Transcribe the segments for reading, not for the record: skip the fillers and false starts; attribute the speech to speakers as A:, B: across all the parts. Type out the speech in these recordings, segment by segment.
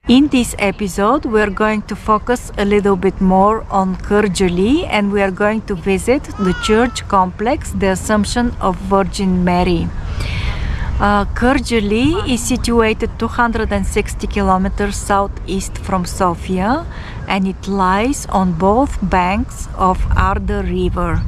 A: In this episode, we are going to focus a little bit more on Kardzhali, and we are going to visit the church complex, the Assumption of Virgin Mary. Kardzhali is situated 260 kilometers southeast from Sofia, and it lies on both banks of Arda River.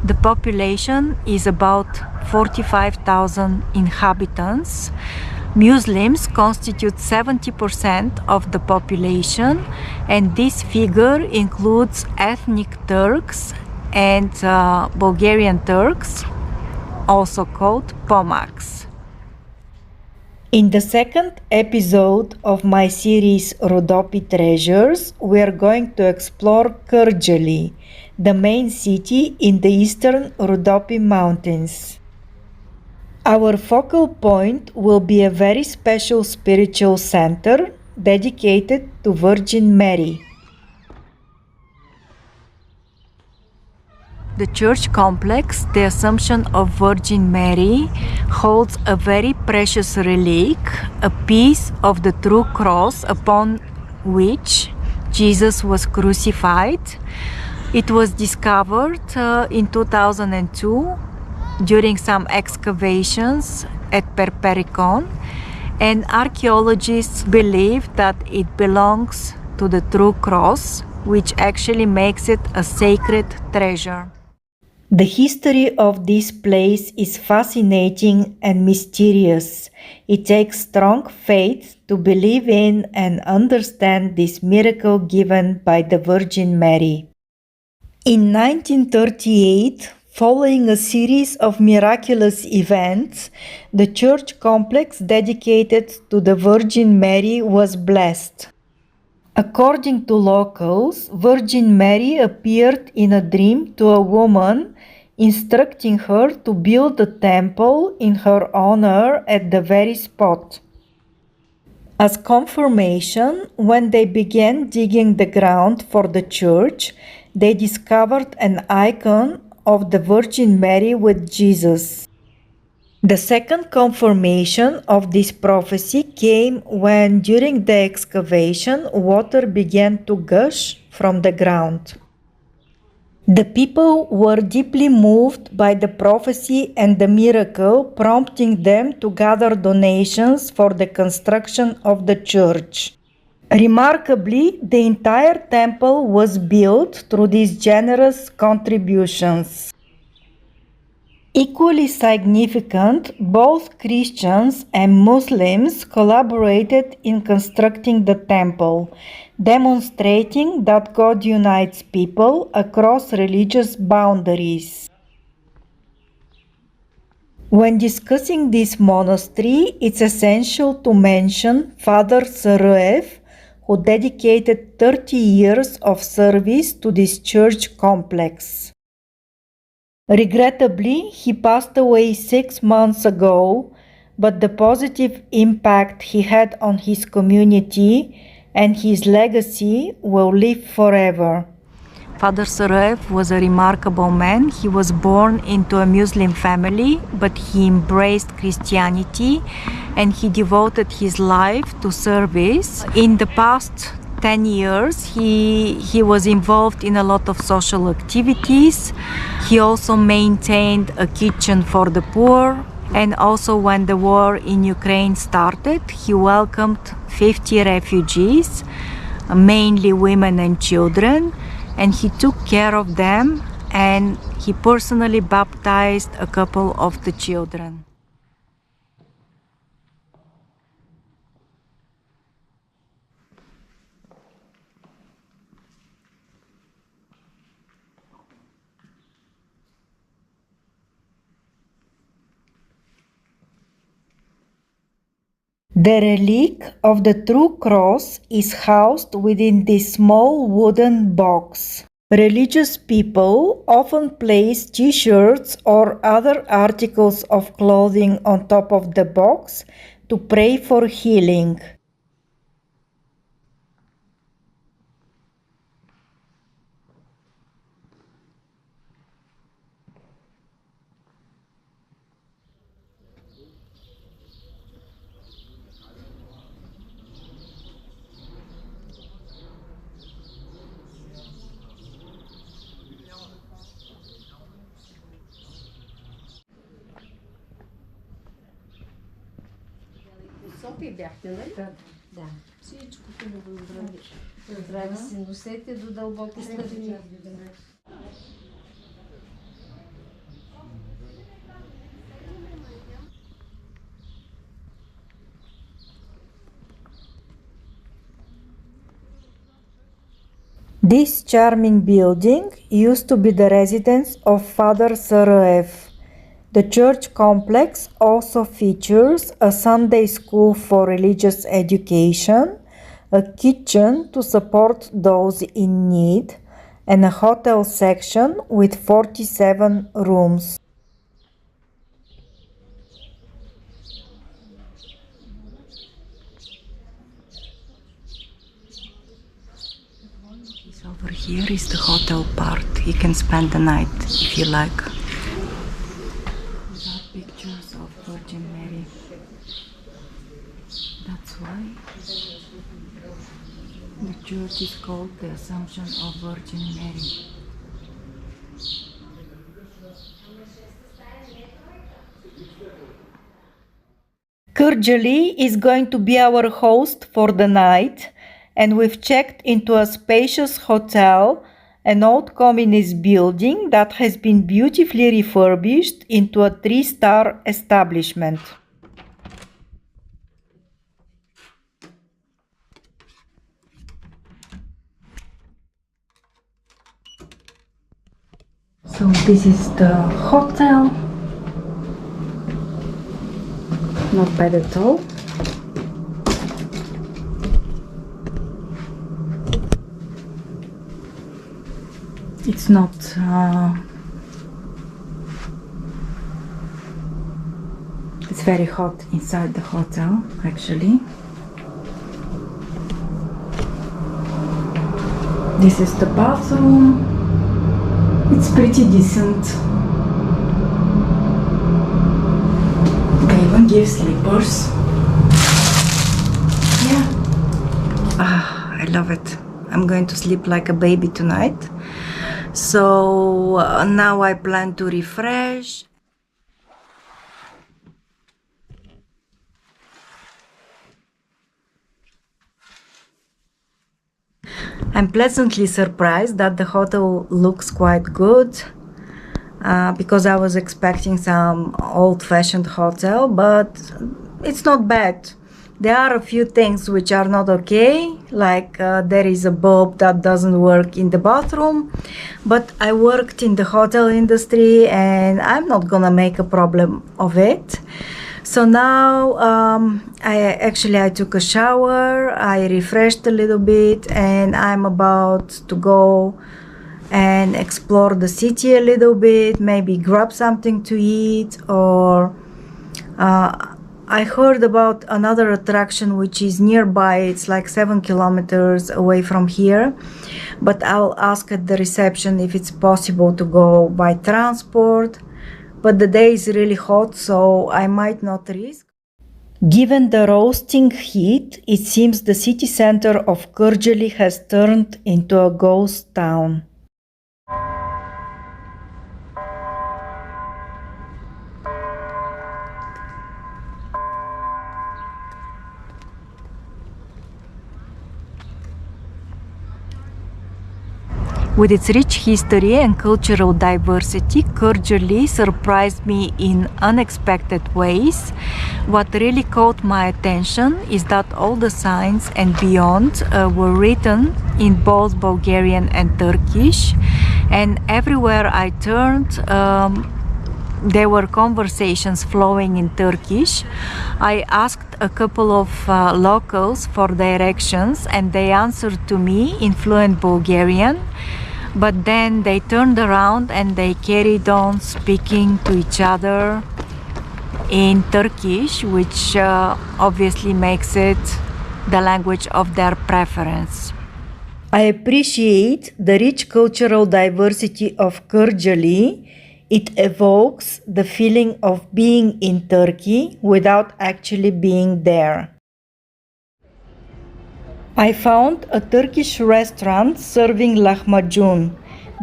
A: The population is about 45,000 inhabitants. Muslims constitute 70% of the population, and this figure includes ethnic Turks and Bulgarian Turks, also called Pomaks. In the second episode of my series Rhodope Treasures, we are going to explore Kardzhali, the main city in the eastern Rhodope Mountains. Our focal point will be a very special spiritual center dedicated to Virgin Mary. The church complex, the Assumption of Virgin Mary, holds a very precious relic, a piece of the true cross upon which Jesus was crucified. It was discovered in 2002 during some excavations at Perpericon, and archaeologists believe that it belongs to the true cross, which actually makes it a sacred treasure. The history of this place is fascinating and mysterious. It takes strong faith to believe in and understand this miracle given by the Virgin Mary. In 1938, following a series of miraculous events, the church complex dedicated to the Virgin Mary was blessed. According to locals, Virgin Mary appeared in a dream to a woman, instructing her to build a temple in her honor at the very spot. As confirmation, when they began digging the ground for the church, they discovered an icon of the Virgin Mary with Jesus. The second confirmation of this prophecy came when, during the excavation, water began to gush from the ground. The people were deeply moved by the prophecy and the miracle, prompting them to gather donations for the construction of the church. Remarkably, the entire temple was built through these generous contributions. Equally significant, both Christians and Muslims collaborated in constructing the temple, demonstrating that God unites people across religious boundaries. When discussing this monastery, it's essential to mention Father Saraev, who dedicated 30 years of service to this church complex. Regrettably, he passed away 6 months ago, but the positive impact he had on his community and his legacy will live forever. Father Saraev was a remarkable man. He was born into a Muslim family, but he embraced Christianity and he devoted his life to service. In the past 10 years, he was involved in a lot of social activities. He also maintained a kitchen for the poor. And also when the war in Ukraine started, he welcomed 50 refugees, mainly women and children, and he took care of them, and he personally baptized a couple of the children. The relic of the true cross is housed within this small wooden box. Religious people often place t-shirts or other articles of clothing on top of the box to pray for healing.
B: София бяхте, нали? Да. Всичко хубаво, здрави. Здрави си носете до дълбоки старини.
A: This charming building used to be the residence of Father Saraev. The church complex also features a Sunday school for religious education, a kitchen to support those in need, and a hotel section with 47 rooms. Over here is the hotel part. You can spend the night if you like. These are pictures of Virgin Mary. That's why the church is called the Assumption of Virgin Mary. Kardzhali is going to be our host for the night, and we've checked into a spacious hotel, an old communist building that has been beautifully refurbished into a 3-star establishment. So this is the hotel. Not bad at all. It's not it's very hot inside the hotel, actually. This is the bathroom. It's pretty decent. They even give sleepers. Yeah. I love it. I'm going to sleep like a baby tonight. So now I plan to refresh. I'm pleasantly surprised that the hotel looks quite good, because I was expecting some old-fashioned hotel, but it's not bad. There are a few things which are not okay, like there is a bulb that doesn't work in the bathroom, but I worked in the hotel industry and I'm not gonna make a problem of it. So now I took a shower, I refreshed a little bit, and I'm about to go and explore the city a little bit, maybe grab something to eat, or I heard about another attraction which is nearby. It's like 7 kilometers away from here, but I'll ask at the reception if it's possible to go by transport. But the day is really hot, so I might not risk. Given the roasting heat, it seems the city center of Kardzhali has turned into a ghost town. With its rich history and cultural diversity, Kardzhali surprised me in unexpected ways. What really caught my attention is that all the signs and beyond were written in both Bulgarian and Turkish, and everywhere I turned there were conversations flowing in Turkish. I asked a couple of locals for directions and they answered to me in fluent Bulgarian, but then they turned around and they carried on speaking to each other in Turkish, which obviously makes it the language of their preference. I appreciate the rich cultural diversity of Kardzhali. It evokes the feeling of being in Turkey without actually being there. I found a Turkish restaurant serving lahmacun.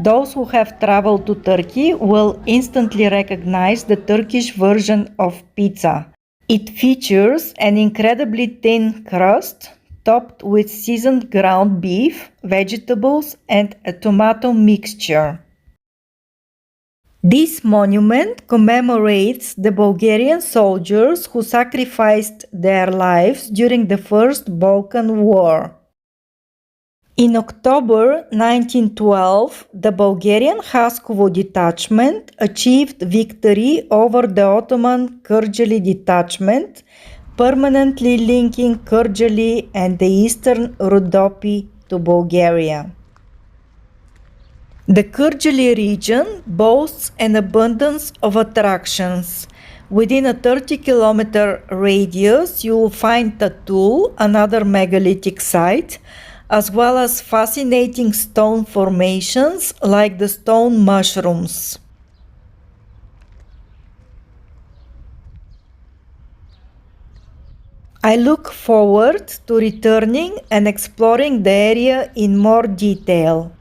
A: Those who have traveled to Turkey will instantly recognize the Turkish version of pizza. It features an incredibly thin crust topped with seasoned ground beef, vegetables, and a tomato mixture. This monument commemorates the Bulgarian soldiers who sacrificed their lives during the First Balkan War. In October 1912, the Bulgarian Haskovo detachment achieved victory over the Ottoman Kardzhali detachment, permanently linking Kardzhali and the eastern Rhodope to Bulgaria. The Kardzhali region boasts an abundance of attractions. Within a 30-kilometer radius, you will find Tatul, another megalithic site, as well as fascinating stone formations like the stone mushrooms. I look forward to returning and exploring the area in more detail.